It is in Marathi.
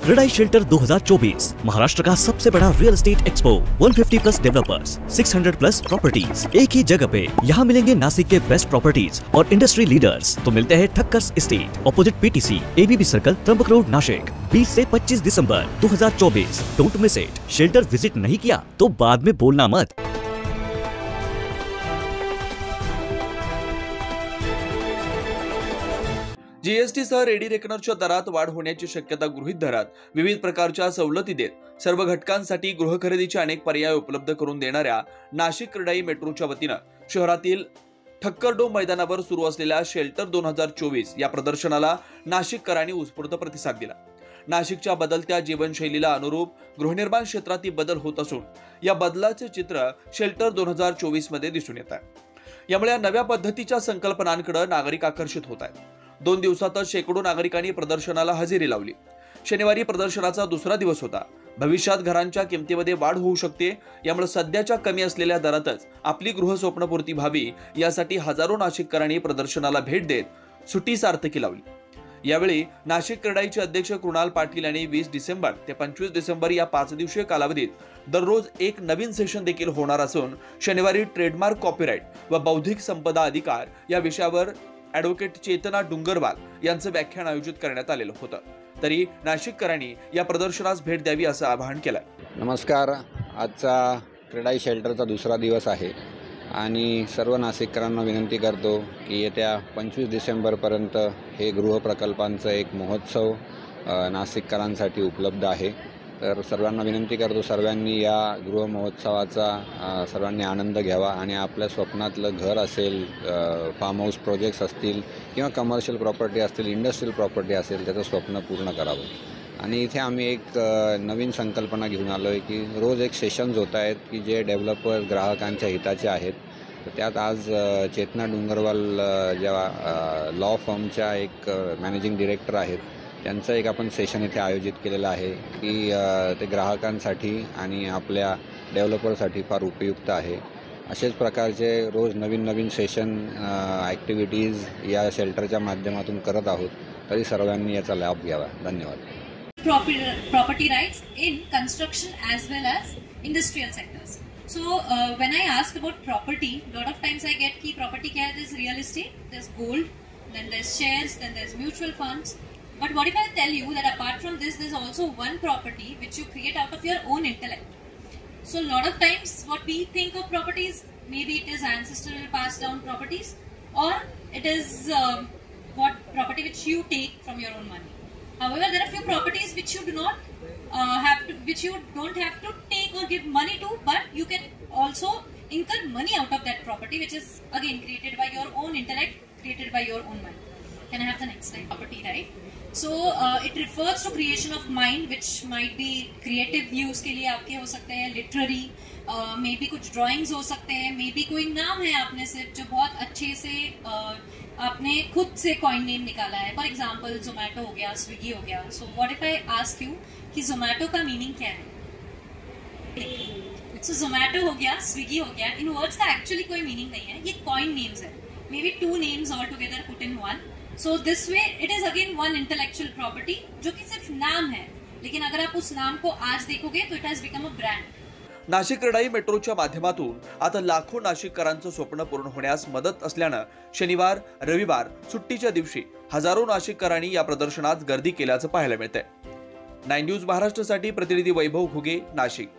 क्रेडाई शेल्टर 2024 महाराष्ट्र का सबसे बड़ा real estate expo. 150 plus developers, 600 plus properties एक ही जगह पे। यहाँ मिलेंगे नासिक के बेस्ट प्रॉपर्टीज और इंडस्ट्री लीडर्स। तो मिलते हैं Thakkars estate, opposite PTC, ABB circle, Trimbak road, Nashik. 20 से 25 दिसंबर 2024। Don't miss it. Shelter visit नहीं किया तो बाद में बोलना मत। जीएसटी सह रेडी रेकनरच्या दरात वाढ होण्याची शक्यता गृहीत धरत विविध प्रकारच्या सवलती देत सर्व घटकांसाठी गृह खरेदीचे अनेक पर्याय उपलब्ध करून देणाऱ्या नाशिक क्रेडाई मेट्रोच्या वतीनं शहरातील ठक्करडोम मैदानावर सुरू असलेल्या शेल्टर 2024 या प्रदर्शनाला नाशिककरांनी उत्स्फूर्त प्रतिसाद दिला। नाशिकच्या बदलत्या जीवनशैलीला अनुरूप गृहनिर्माण क्षेत्रातील बदल होत असून या बदलाचे चित्र शेल्टर 2024 मध्ये दिसून येत आहे। यामुळे नव्या पद्धतीच्या संकल्पनांकडे नागरिक आकर्षित होत आहेत। 2 दिवसातच शेकडो नागरिकांनी प्रदर्शनाला हजेरी लावली। शनिवारी प्रदर्शनाचा दुसरा दिवस होता। भविष्यात घरांच्या किमतीमध्ये वाढ होऊ शकते, यामुळे सध्याच्या कमी असलेल्या दरातच आपली गृहस्वप्न पूर्ती व्हावी यासाठी हजारो नाशिककरांनी प्रदर्शनाला भेट देत सुट्टी सार्थकी लावली। यावेळी नाशिक क्रेडाईचे अध्यक्ष कृणाल पाटील यांनी 20 डिसेंबर ते 25 डिसेंबर या 5 दिवसीय कालावधीत दररोज एक नवीन सेशन देखील होणार असून शनिवारी ट्रेडमार्क, कॉपीराइट व बौद्धिक संपदा अधिकार या विषयावर ॲडव्होकेट चेतना डुंगरवाल यांचं व्याख्यान आयोजित करण्यात आलेलं होतं। तरी नाशिककरांनी या प्रदर्शनास भेट द्यावी असं आवाहन केलं। नमस्कार, आजचा क्रेडाई शेल्टरचा दुसरा दिवस आहे आणि सर्व नाशिककरांना विनंती करतो की येत्या 25 डिसेंबरपर्यंत हे गृहप्रकल्पांचं एक महोत्सव नाशिककरांसाठी उपलब्ध आहे। तर सर्वांना विनंती करतो सर्वांनी या गृह महोत्सवाचा सर्वांनी आनंद घ्यावा आणि आपल्या स्वप्नातलं घर असेल, फार्म हाऊस प्रोजेक्ट्स असतील किंवा कमर्शियल प्रॉपर्टी असतील, इंडस्ट्रियल प्रॉपर्टी असेल, त्याचं स्वप्न पूर्ण करावं। आणि इथे आम्ही एक नवीन संकल्पना घेऊन आलो आहे की रोज एक सेशन्स होत आहेत की जे डेव्हलपर ग्राहकांच्या हिताचे आहेत। तर त्यात आज चेतना डुंगरवाल ज्या लॉ फर्मच्या एक मॅनेजिंग डिरेक्टर आहेत, त्यांचं एक आपण सेशन इथे आयोजित केलेलं आहे की ते ग्राहकांसाठी आणि आपल्या डेव्हलपरसाठी फार उपयुक्त आहे। असेच प्रकारचे रोज नवीन सेशन ॲक्टिव्हिटीज या शेल्टरच्या माध्यमातून करत आहोत। तरी सर्वांनी याचा लाभ घ्यावा। धन्यवाद। Property rights in construction as well as industrial sectors. So when I ask about property, lot of times I get ki property kya hai? There's real estate, there's gold, then there's shares, then there's mutual funds. But what if I tell you that apart from this, there's also one property which you create out of your own intellect? So a lot of times what we think of properties, maybe it is ancestral passed down properties, or it is what property which you take from your own money. However, there are few properties which you do not which you don't have to take or give money to, but you can also incur money out of that property, which is again created by your own intellect, created by your own money. Can I have the next slide? Property right. So it refers to creation of mind, which might be creative use के लिए आपके हो सकते हैं, literary, maybe कुछ drawings हो सकते हैं, maybe कोई नाम है आपने सिर्फ जो बहुत अच्छे से आपने खुद से coin name निकाला है। For example, Zomato हो गया, Swiggy हो गया। So what if I ask you कि Zomato का meaning क्या है? So Zomato हो गया, Swiggy हो गया, इन words का actually कोई meaning नहीं है, ये coin names है। Maybe 2 names all together put in one. So this way it is again one intellectual property जो कि सिर्फ नाम है, लेकिन अगर आप उस नाम को आज देखोगे तो it has become a brand. Nashik CREDAI मेट्रोच्या माध्यमातून आता लाखो नाशिककरांचं स्वप्न पूर्ण होण्यास मदत असल्यानं शनिवार, रविवार सुट्टीच्या दिवशी हजारो नाशिककरांनी या प्रदर्शनात गर्दी केल्याचं पाहायला मिळतंय। 9 न्यूज महाराष्ट्रासाठी प्रतिनिधी वैभव घुगे, नाशिक।